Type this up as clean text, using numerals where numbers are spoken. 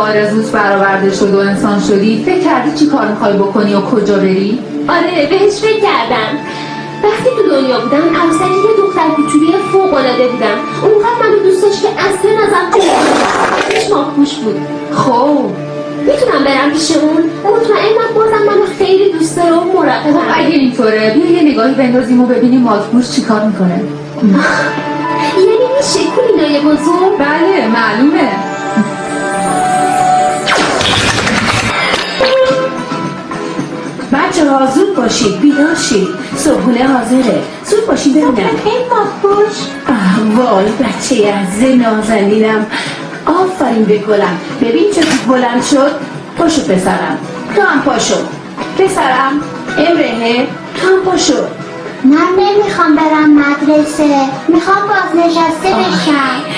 آرزوت برآورده شد و انسان شدی، فکر کردی چی کار میخوای بکنی و کجا بری؟ آره بهش فکر کردم. وقتی تو دنیا بودم عروسک یه دختر کوچولی فوق‌العاده بودم. اونقدر منو دوست داشت که اصلا ازم پیش ماه‌پوش بود. خب میتونم برم پیش اون؟ مطمئنم بازم منو خیلی دوست داره و مراقبم. اگه اینطوره بیا یه نگاهی بندازیم و ببینیم ماه‌پوش چی کار میکنه. یعنی میشه کولینای بزرگ؟ بله معلومه. بچه ها زود باشید، بیدار شید، صبحونه حاضره، زود باشید ببینم. این ماه‌پوش وای بچه عزیز نازنینم، آفرین به گلم. ببین چطور بلند شد. پاشو پسرم، تو هم پاشو پسرم. امرهه تو هم پاشو. من نمیخوام برم مدرسه، میخوام بازنشسته بشم.